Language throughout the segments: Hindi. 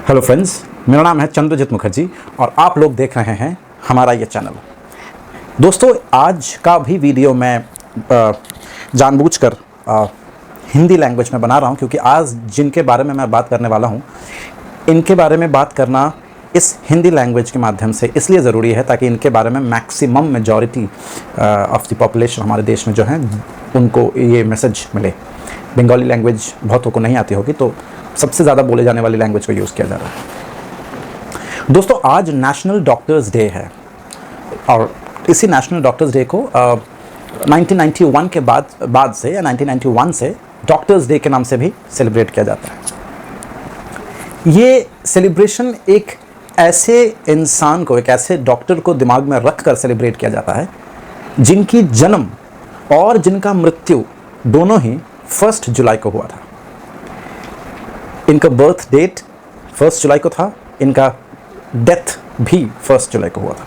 हेलो फ्रेंड्स, मेरा नाम है चंद्रजीत मुखर्जी और आप लोग देख रहे हैं हमारा ये चैनल। दोस्तों, आज का भी वीडियो मैं जानबूझकर हिंदी लैंग्वेज में बना रहा हूँ क्योंकि आज जिनके बारे में मैं बात करने वाला हूँ इनके बारे में बात करना इस हिंदी लैंग्वेज के माध्यम से इसलिए ज़रूरी है ताकि इनके बारे में maximum majority of the population हमारे देश में जो है उनको ये मैसेज मिले। बंगाली लैंग्वेज बहुतों को नहीं आती होगी, तो सबसे ज़्यादा बोले जाने वाली लैंग्वेज को यूज़ किया जा रहा है। दोस्तों, आज नेशनल डॉक्टर्स डे है और इसी नेशनल डॉक्टर्स डे को 1991 के बाद से या 1991 से डॉक्टर्स डे के नाम से भी सेलिब्रेट किया जाता है। ये सेलिब्रेशन एक ऐसे इंसान को, एक ऐसे डॉक्टर को दिमाग में रख कर सेलिब्रेट किया जाता है जिनकी जन्म और जिनका मृत्यु दोनों ही 1 जुलाई को हुआ था। इनका बर्थ डेट 1 जुलाई को था, इनका डेथ भी 1 जुलाई को हुआ था।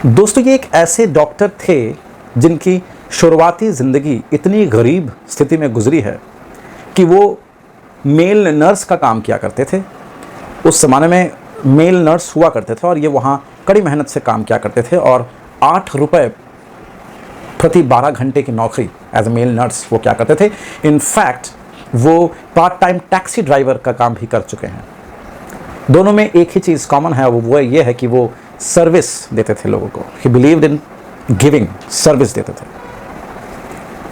दोस्तों, ये एक ऐसे डॉक्टर थे जिनकी शुरुआती ज़िंदगी इतनी गरीब स्थिति में गुजरी है कि वो मेल नर्स का काम किया करते थे। उस ज़माने में मेल नर्स हुआ करते थे और ये वहाँ कड़ी मेहनत से काम किया करते थे और 8 रुपये प्रति 12 घंटे की नौकरी एज ए मेल नर्स वो क्या करते थे। इनफैक्ट वो पार्ट टाइम टैक्सी ड्राइवर का काम भी कर चुके हैं। दोनों में एक ही चीज़ कॉमन है, वो ये है कि वो सर्विस देते थे लोगों को। ही बिलीव्ड इन गिविंग, सर्विस देते थे।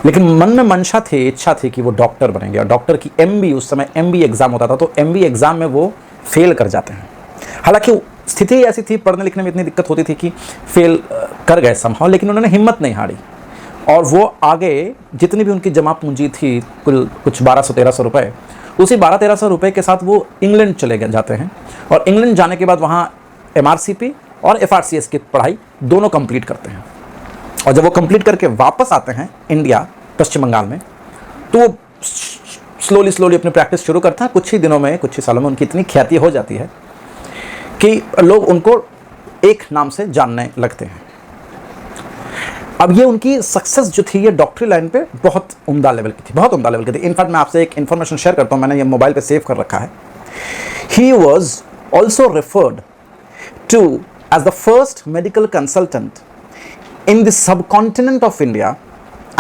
लेकिन मन में मंशा थी, इच्छा थी कि वो डॉक्टर बनेंगे और डॉक्टर की MB, उस समय MB एग्ज़ाम होता था, तो MB एग्ज़ाम में वो फेल कर जाते हैं। हालांकि स्थिति ऐसी थी, पढ़ने लिखने में इतनी दिक्कत होती थी कि फेल कर गए समहाउ, लेकिन उन्होंने हिम्मत नहीं हारी और वो आगे जितनी भी उनकी जमा पूंजी थी, कुछ 1200-1300 रुपये, उसी 1200-1300 रुपये के साथ वो इंग्लैंड चले जाते हैं और इंग्लैंड जाने के बाद वहाँ MRCP और FRCS की पढ़ाई दोनों कंप्लीट करते हैं। और जब वो कंप्लीट करके वापस आते हैं इंडिया, पश्चिम बंगाल में, तो वो स्लोली अपनी प्रैक्टिस शुरू करते हैं। कुछ ही दिनों में, कुछ ही सालों में उनकी इतनी ख्याति हो जाती है कि लोग उनको एक नाम से जानने लगते हैं। अब ये उनकी सक्सेस जो थी, ये डॉक्टरी लाइन पे बहुत उम्दा लेवल की थी, बहुत उम्दा लेवल की थी। इनफैक्ट मैं आपसे एक इन्फॉर्मेशन शेयर करता हूँ, मैंने ये मोबाइल पे सेव कर रखा है। He was also referred to as the first medical consultant in the subcontinent of India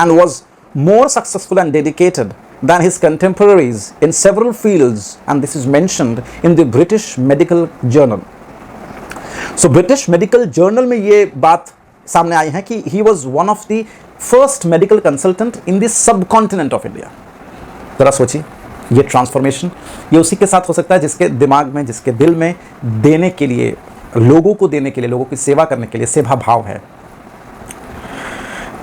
and was more successful and dedicated than his contemporaries in several fields, and this is mentioned in the British Medical Journal. So British Medical Journal में ये बात सामने आई है कि he was one of the first medical consultant in the subcontinent of India. जरा सोचिए, ये ट्रांसफॉर्मेशन ये उसी के साथ हो सकता है जिसके दिमाग में, जिसके दिल में देने के लिए, लोगों को देने के लिए, लोगों की सेवा करने के लिए सेवा भाव है।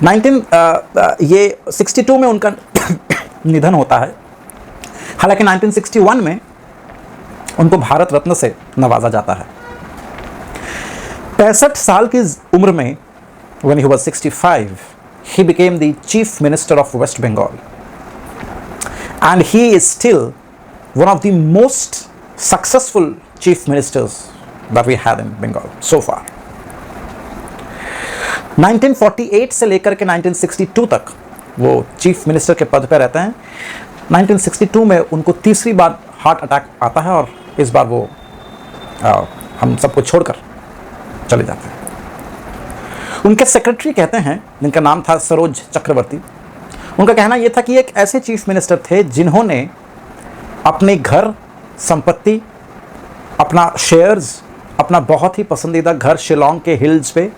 1962 में उनका निधन होता है। हालांकि 1961 में उनको भारत रत्न से नवाजा जाता है। 65 साल की उम्र में, when he was 65, he became the chief minister of West Bengal, and he is still one of the most successful chief ministers that we had in Bengal so far. 1948 से लेकर के 1962 तक वो चीफ मिनिस्टर के पद पर रहते हैं। 1962 में उनको तीसरी बार हार्ट अटैक आता है और इस बार वो हम सबको छोड़कर चले जाते हैं। उनके सेक्रेटरी कहते हैं, जिनका नाम था सरोज चक्रवर्ती, उनका कहना यह था कि एक ऐसे चीफ मिनिस्टर थे जिन्होंने अपने घर, संपत्ति, अपना शेयर्स, अपना बहुत ही पसंदीदा घर शिलोंग के हिल्स पे,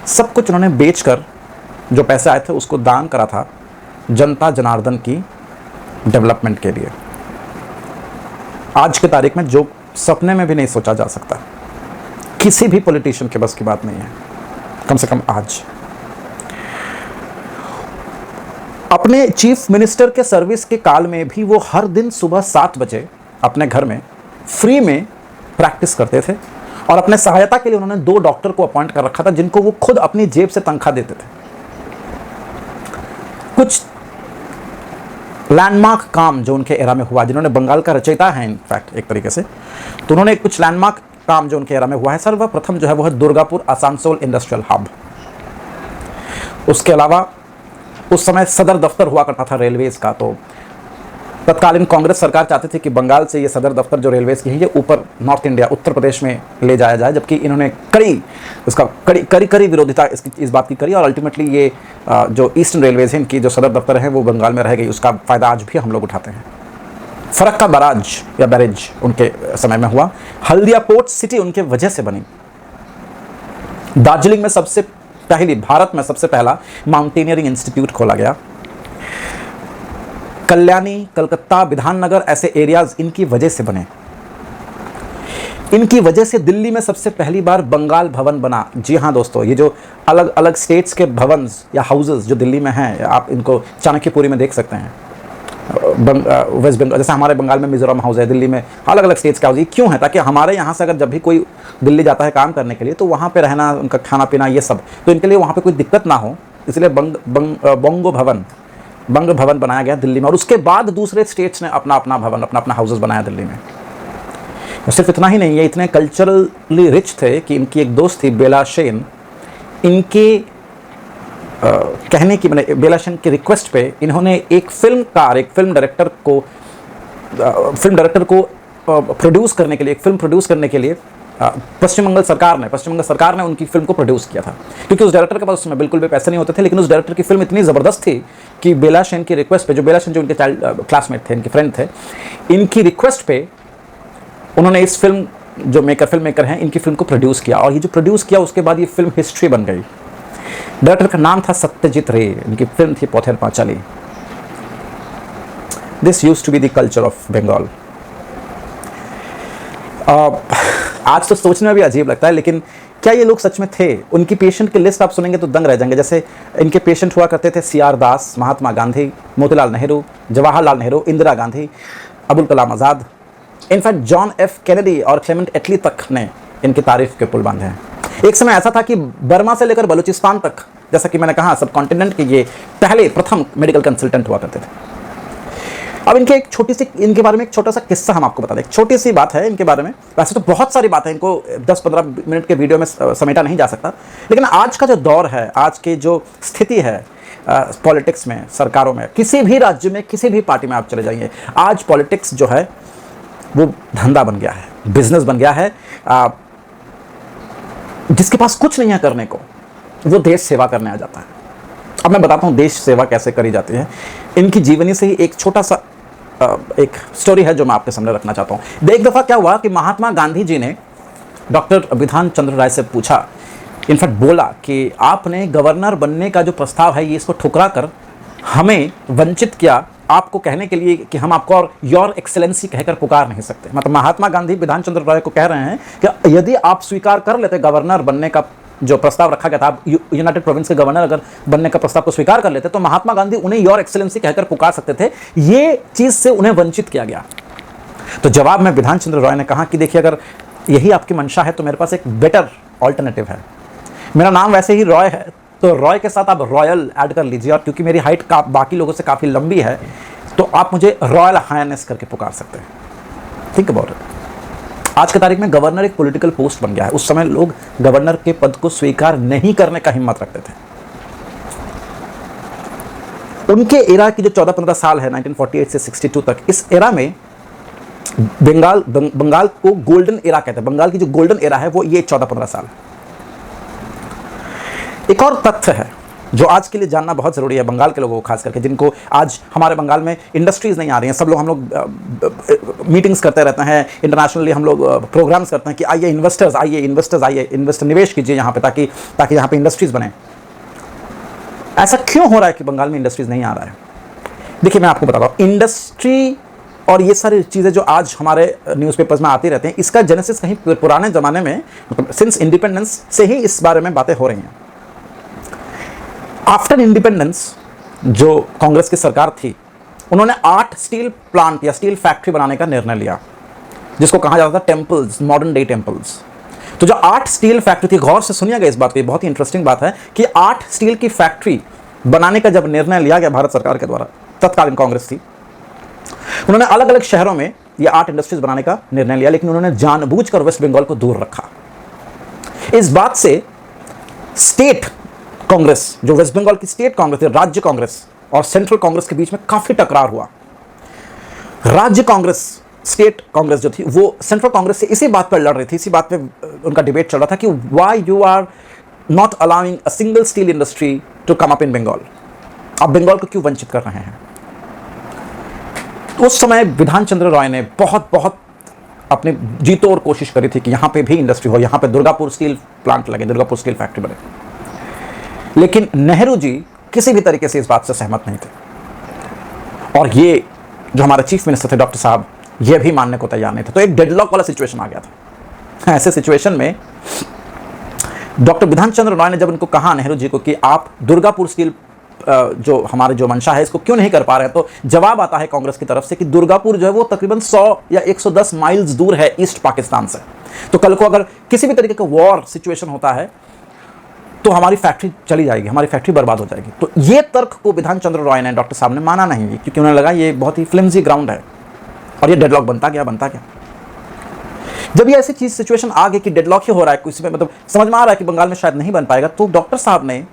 सब कुछ उन्होंने बेचकर जो पैसे आए थे उसको दान करा था जनता जनार्दन की डेवलपमेंट के लिए। आज की तारीख में जो सपने में भी नहीं सोचा जा सकता, किसी भी पॉलिटिशियन के बस की बात नहीं है, कम से कम आज। अपने चीफ मिनिस्टर के सर्विस के काल में भी वो हर दिन सुबह 7 बजे अपने घर में फ्री में प्रैक्टिस करते थे और अपने सहायता के लिए उन्होंने 2 डॉक्टर को अपॉइंट कर रखा था जिनको वो खुद अपनी जेब से तनख्वाह देते थे। कुछ लैंडमार्क काम जो उनके एरा में हुआ, जिन्होंने बंगाल का रचयिता है इनफैक्ट एक तरीके से, तो उन्होंने कुछ लैंडमार्क काम जो उनके एरा में हुआ है। सर्वप्रथम जो है वो है दुर्गापुर आसानसोल इंडस्ट्रियल हब। उसके अलावा उस समय सदर दफ्तर हुआ करता था रेलवेज का, तो तत्कालीन कांग्रेस सरकार चाहती थी कि बंगाल से ये सदर दफ्तर जो रेलवेज की है ये ऊपर नॉर्थ इंडिया उत्तर प्रदेश में ले जाया जाए, जबकि इन्होंने कड़ी विरोधिता इस बात की करी और अल्टीमेटली ये जो ईस्टर्न रेलवेज है इनकी जो सदर दफ्तर है वो बंगाल में रह गई। उसका फ़ायदा आज भी हम लोग उठाते हैं। फरक्का बराज या बैरेज उनके समय में हुआ। हल्दिया पोर्ट सिटी उनके वजह से बनी। दार्जिलिंग में भारत में सबसे पहला माउंटेनियरिंग इंस्टीट्यूट खोला गया। कल्याणी, कलकत्ता, विधाननगर ऐसे एरियाज इनकी वजह से बने। इनकी वजह से दिल्ली में सबसे पहली बार बंगाल भवन बना। जी हाँ दोस्तों, ये जो अलग अलग स्टेट्स के भवन या हाउसेस जो दिल्ली में हैं, आप इनको चाणक्यपुरी में देख सकते हैं। वेस्ट बंगाल जैसे हमारे बंगाल में मिजोरम हाउस है, दिल्ली में अलग अलग स्टेट्स का हाउस। ये क्यों है? ताकि हमारे यहाँ से अगर जब भी कोई दिल्ली जाता है काम करने के लिए तो वहाँ पे रहना, उनका खाना पीना ये सब, तो इनके लिए वहाँ पे कोई दिक्कत ना हो, इसलिए बंग भवन बनाया गया दिल्ली में। और उसके बाद दूसरे स्टेट्स ने अपना अपना भवन, अपना अपना हाउसेस बनाया दिल्ली में। सिर्फ इतना ही नहीं, ये इतने कल्चरली रिच थे कि इनकी एक दोस्त थी बेला शेन, इनके कहने की मैंने बेला शेन की रिक्वेस्ट पे इन्होंने एक फिल्म डायरेक्टर को प्रोड्यूस करने के लिए, एक फिल्म प्रोड्यूस करने के लिए पश्चिम बंगाल सरकार ने उनकी फिल्म को प्रोड्यूस किया था। क्योंकि उस डायरेक्टर के पास उसमें बिल्कुल भी पैसे नहीं होते थे, लेकिन उस डायरेक्टर की फिल्म इतनी ज़बरदस्त थी कि बेला शेन की रिक्वेस्ट पे, बेला शेन जो उनके क्लासमेट थे, इनके फ्रेंड थे, इनकी रिक्वेस्ट पे उन्होंने इस फिल्म फिल्म मेकर हैं, इनकी फिल्म को प्रोड्यूस किया। और ये जो प्रोड्यूस किया उसके बाद ये फिल्म हिस्ट्री बन गई। डायरेक्टर का नाम था सत्यजीत रे, इनकी फिल्म थी Pather Panchali. This used to be the culture of Bengal. आज तो सोचने में भी अजीब लगता है, लेकिन क्या ये लोग सच में थे? उनकी पेशेंट की लिस्ट आप सुनेंगे तो दंग रह जाएंगे। जैसे इनके पेशेंट हुआ करते थे CR दास, Mahatma Gandhi, Motilal Nehru, Jawaharlal Nehru, Indira Gandhi, Abul Kalam Azad, in fact John F Kennedy और क्लेमेंट एटली तक ने इनकी तारीफ के पुल बांधे हैं। एक समय ऐसा था कि बर्मा से लेकर बलूचिस्तान तक, जैसा कि मैंने कहा, सब कॉन्टिनेंट के ये प्रथम मेडिकल कंसल्टेंट हुआ करते थे। अब इनके बारे में एक छोटा सा किस्सा हम आपको बता दें। एक छोटी सी बात है इनके बारे में, वैसे तो बहुत सारी बातें, इनको 10-15 मिनट के वीडियो में समेटा नहीं जा सकता, लेकिन आज का जो दौर है, आज की जो स्थिति है पॉलिटिक्स में, सरकारों में, किसी भी राज्य में, किसी भी पार्टी में आप चले जाइए, आज पॉलिटिक्स जो है वो धंधा बन गया है, बिजनेस बन गया है। जिसके पास कुछ नहीं है करने को, वो देश सेवा करने आ जाता है। अब मैं बताता हूँ देश सेवा कैसे करी जाती है। इनकी जीवनी से ही एक छोटा सा एक स्टोरी है जो मैं आपके सामने रखना चाहता हूँ। एक दफ़ा क्या हुआ कि महात्मा गांधी जी ने डॉक्टर विधान चंद्र राय से पूछा, इनफैक्ट बोला कि आपने गवर्नर बनने का जो प्रस्ताव है ये इसको ठुकरा कर हमें वंचित किया, आपको कहने के लिए कि हम आपको और योर एक्सेलेंसी कहकर पुकार नहीं सकते। मतलब महात्मा गांधी विधान चंद्र राय को कह रहे हैं कि यदि आप स्वीकार कर लेते गवर्नर बनने का जो प्रस्ताव रखा गया था, आप यूनाइटेड प्रोविंस के गवर्नर अगर बनने का प्रस्ताव को स्वीकार कर लेते तो महात्मा गांधी उन्हें योर एक्सेलेंसी कहकर पुकार सकते थे। ये चीज से उन्हें वंचित किया गया। तो जवाब में विधान चंद्र राय ने कहा कि देखिए, अगर यही आपकी मंशा है तो मेरे पास एक बेटर ऑल्टरनेटिव है। मेरा नाम वैसे ही रॉय है, तो रॉय के साथ आप रॉयल ऐड कर लीजिए, और क्योंकि मेरी हाइट बाकी लोगों से काफ़ी लंबी है तो आप मुझे रॉयल हाइनेस करके पुकार सकते हैं। Think about it. आज की तारीख में गवर्नर एक पॉलिटिकल पोस्ट बन गया है। उस समय लोग गवर्नर के पद को स्वीकार नहीं करने का हिम्मत रखते थे। उनके एरा की जो 14-15 साल है 1948 से 62 तक, इस एरा में बंगाल को गोल्डन एरा कहते हैं। बंगाल की जो गोल्डन एरा है वो ये 14-15 साल। एक और तथ्य है जो आज के लिए जानना बहुत ज़रूरी है बंगाल के लोगों को, खास करके जिनको आज हमारे बंगाल में इंडस्ट्रीज़ नहीं आ रही हैं। हम लोग मीटिंग्स करते रहते हैं, इंटरनेशनली हम लोग प्रोग्राम्स करते हैं कि आइए इन्वेस्टर्स आइए, इन्वेस्टर निवेश कीजिए यहाँ पे, ताकि यहाँ पे इंडस्ट्रीज़ बने। ऐसा क्यों हो रहा है कि बंगाल में इंडस्ट्रीज़ नहीं आ रहा है? देखिए, मैं आपको बताता हूँ। इंडस्ट्री और ये सारी चीज़ें जो आज हमारे न्यूज़पेपर्स में आती रहती हैं, इसका जेनेसिस कहीं पुराने ज़माने में, मतलब सिंस इंडिपेंडेंस से ही इस बारे में बातें हो रही हैं। आफ्टर इंडिपेंडेंस जो कांग्रेस की सरकार थी, उन्होंने 8 स्टील प्लांट या स्टील फैक्ट्री बनाने का निर्णय लिया, जिसको कहा जाता था टेम्पल्स, मॉडर्न डे टेम्पल्स। तो जो 8 स्टील फैक्ट्री थी, गौर से सुनिएगा इस बात को, बहुत ही इंटरेस्टिंग बात है कि 8 स्टील की फैक्ट्री बनाने का जब निर्णय लिया गया भारत सरकार के द्वारा, तत्कालीन कांग्रेस थी, उन्होंने अलग अलग शहरों में ये 8 इंडस्ट्रीज बनाने का निर्णय लिया, लेकिन उन्होंने जानबूझकर वेस्ट बंगाल को दूर रखा। इस बात से स्टेट कांग्रेस, जो वेस्ट बंगाल की स्टेट कांग्रेस, राज्य कांग्रेस और सेंट्रल कांग्रेस के बीच में काफी टकरार हुआ। राज्य कांग्रेस, स्टेट कांग्रेस जो थी, वो सेंट्रल कांग्रेस से इसी बात पर लड़ रही थी, इसी बात पे उनका डिबेट चल रहा था कि why you are not allowing a single steel industry to come up in Bengal. आप बंगाल को क्यों वंचित कर रहे हैं? उस समय विधान चंद्र रॉय ने बहुत अपने जी तोड़ कोशिश करी थी कि यहां पे भी इंडस्ट्री हो, यहां पे दुर्गापुर स्टील प्लांट लगे, दुर्गापुर स्टील फैक्ट्री बने। लेकिन नेहरू जी किसी भी तरीके से इस बात से सहमत नहीं थे, और ये जो हमारे चीफ मिनिस्टर थे डॉक्टर साहब, ये भी मानने को तैयार नहीं थे। तो एक डेडलॉक वाला सिचुएशन आ गया था। ऐसे सिचुएशन में डॉक्टर विधान चंद्र रॉय ने जब उनको कहा, नेहरू जी को, कि आप दुर्गापुर स्टील जो हमारे जो मंशा है इसको क्यों नहीं कर पा रहे हैं, तो जवाब आता है कांग्रेस की तरफ से कि दुर्गापुर जो है वो तकरीबन 100 या 110 माइल्स दूर है ईस्ट पाकिस्तान से। तो कल को अगर किसी भी तरीके का वॉर सिचुएशन होता है तो हमारी फैक्ट्री चली जाएगी, हमारी फैक्ट्री बर्बाद हो जाएगी। तो ये तर्क को विधान चंद्र रॉय ने, डॉक्टर साहब ने, माना नहीं, क्योंकि उन्हें लगा ये बहुत ही फ्लिम्जी ग्राउंड है, और ये डेडलॉक बनता गया। जब ये ऐसी चीज सिचुएशन आ गई कि डेडलॉक ही हो रहा है, किसी में मतलब समझ में आ रहा है कि बंगाल में शायद नहीं बन पाएगा, तो डॉक्टर साहब ने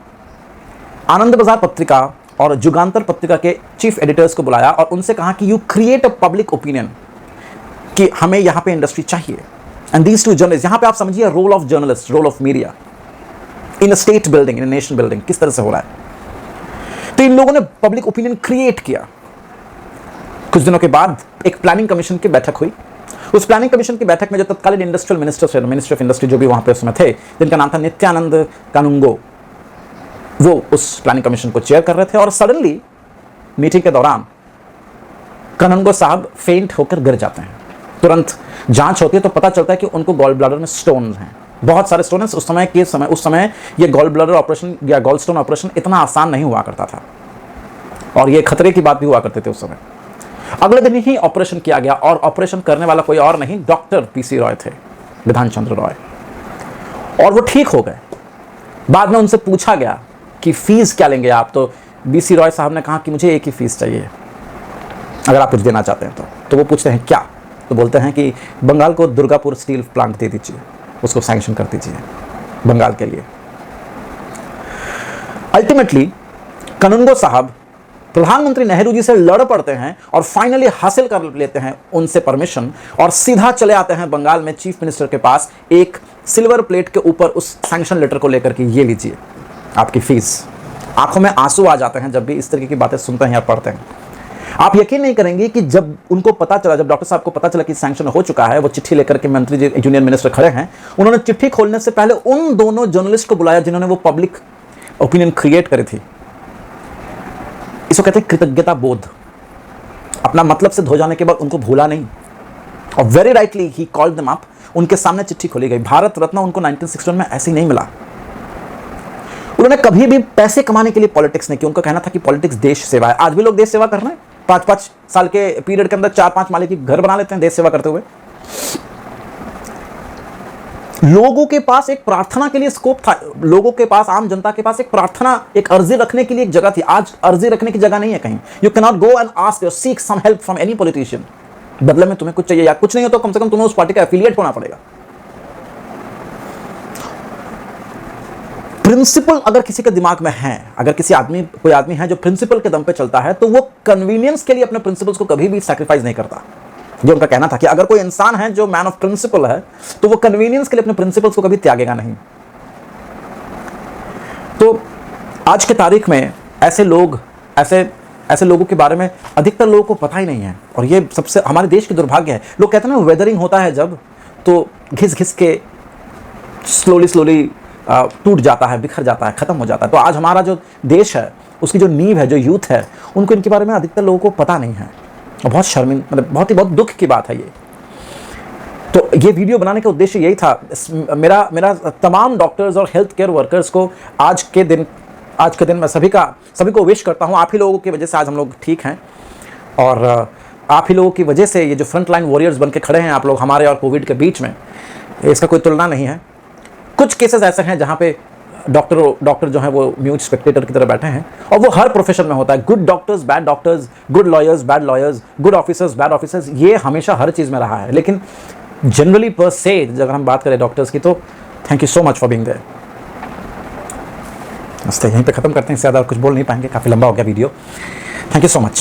आनंद बाजार पत्रिका और जुगांतर पत्रिका के चीफ एडिटर्स को बुलाया और उनसे कहा कि you create a public opinion कि हमें यहां पे इंडस्ट्री चाहिए। एंड दीज टू जर्नलिस्ट, यहां पे आप समझिए role of journalist, role of media in a state building, in a nation building, किस तरह से हो रहा है। तो इन लोगों ने पब्लिक ओपिनियन क्रिएट किया। कुछ दिनों के बाद एक प्लानिंग कमीशन की बैठक हुई। उस प्लानिंग कमीशन की बैठक में जो तत्कालीन industrial minister, minister of industry जो भी वहां पे उसमें थे, जिनका नाम था नित्यानंद कानुंगो, वो उस प्लानिंग कमीशन को चेयर कर रहे थे। और सडनली मीटिंग के दौरान कानुंगो साहब फेंट होकर गिर जाते हैं। तुरंत जांच होती है तो पता चलता है कि उनको गॉल ब्लैडर में स्टोन हैं, बहुत सारे स्टोन हैं। उस समय ये गॉल ब्लैडर ऑपरेशन या गॉल स्टोन ऑपरेशन इतना आसान नहीं हुआ करता था, और ये खतरे की बात भी हुआ करते थे उस समय। अगले दिन ही ऑपरेशन किया गया, और ऑपरेशन करने वाला कोई और नहीं, डॉक्टर पीसी रॉय थे, विधान चंद्र रॉय, और वो ठीक हो गए। बाद में उनसे पूछा गया कि फीस क्या लेंगे आप, तो बीसी रॉय साहब ने कहा कि मुझे एक ही फीस चाहिए अगर आप कुछ देना चाहते हैं तो वो पूछते हैं क्या, तो बोलते हैं कि बंगाल को दुर्गापुर स्टील प्लांट दे दीजिए, उसको सैंक्शन कर दीजिए बंगाल के लिए। अल्टीमेटली कानुंगो साहब प्रधानमंत्री नेहरू जी से लड़ पड़ते हैं और फाइनली हासिल कर लेते हैं उनसे परमिशन, और सीधा चले आते हैं बंगाल में चीफ मिनिस्टर के पास एक सिल्वर प्लेट के ऊपर उस सैंक्शन लेटर को लेकर के, ये लीजिए आपकी फीस। आंखों में आंसू आ जाते हैं जब भी इस तरीके की बातें सुनते हैं या पढ़ते हैं। आप यकीन नहीं करेंगे कि जब उनको पता चला, जब डॉक्टर साहब को पता चला कि सैंक्शन हो चुका है, वो चिट्ठी लेकर के मंत्री जी, जूनियर मिनिस्टर खड़े हैं, उन्होंने चिट्ठी खोलने से पहले उन दोनों जर्नलिस्ट को बुलाया जिन्होंने वो पब्लिक ओपिनियन क्रिएट करी थी। इसको कहते हैं कृतज्ञता बोध। अपना मतलब से धो जाने के बाद उनको भूला नहीं, और very rightly he called them up. उनके सामने चिट्ठी खोली गई। भारत रत्न उनको 1961 में ऐसे ही नहीं मिला। उन्होंने कभी भी पैसे कमाने के लिए पॉलिटिक्स नहीं की। उनका कहना था कि पॉलिटिक्स देश सेवा है। आज भी लोग देश सेवा कर रहे हैं, 5-5 साल के पीरियड के अंदर 4-5 माले की घर बना लेते हैं देश सेवा करते हुए। लोगों के पास एक प्रार्थना के लिए स्कोप था, लोगों के पास, आम जनता के पास एक प्रार्थना, एक अर्जी रखने के लिए एक जगह थी। आज अर्जी रखने की जगह नहीं है कहीं। You can not go and ask or seek some help from any politician. बदले में तुम्हें कुछ चाहिए या कुछ नहीं हो तो कम से कम तुम्हें उस पार्टी का एफिलिएट होना पड़ेगा। प्रिंसिपल अगर किसी के दिमाग में है, अगर कोई आदमी है जो प्रिंसिपल के दम पे चलता है, तो वो कन्वीनियंस के लिए अपने प्रिंसिपल्स को कभी भी सैक्रिफाइस नहीं करता। जो उनका कहना था कि अगर कोई इंसान है जो मैन ऑफ प्रिंसिपल है, तो वो कन्वीनियंस के लिए अपने प्रिंसिपल्स को कभी त्यागेगा नहीं। तो आज के तारीख में ऐसे लोगों के बारे में अधिकतर लोगों को पता ही नहीं है, और ये सबसे हमारे देश की दुर्भाग्य है। लोग कहते हैं ना, वेदरिंग होता है जब, तो घिस घिस के स्लोली टूट जाता है, बिखर जाता है, खत्म हो जाता है। तो आज हमारा जो देश है, उसकी जो नींव है, जो यूथ है, उनको इनके बारे में अधिकतर लोगों को पता नहीं है, और बहुत मतलब बहुत दुख की बात है ये। तो ये वीडियो बनाने का उद्देश्य यही था। मेरा तमाम डॉक्टर्स और हेल्थ केयर वर्कर्स को आज के दिन मैं सभी को विश करता हूँ। आप ही लोगों की वजह से आज हम लोग ठीक हैं, और आप ही लोगों की वजह से ये जो फ्रंट लाइन वॉरियर्स बन के खड़े हैं आप लोग हमारे और कोविड के बीच में, इसका कोई तुलना नहीं है। कुछ केसेस ऐसे हैं जहाँ पे डॉक्टर जो है वो म्यूट स्पेक्टेटर की तरह बैठे हैं, और वो हर प्रोफेशन में होता है। Good doctors, bad doctors, good lawyers, bad lawyers, good officers, bad officers, ये हमेशा हर चीज़ में रहा है। लेकिन जनरली पर से अगर हम बात करें डॉक्टर्स की, तो thank you so much for being there. यहीं पे ख़त्म करते हैं, इससे ज़्यादा कुछ बोल नहीं पाएंगे, काफ़ी लंबा हो गया video. Thank you so much.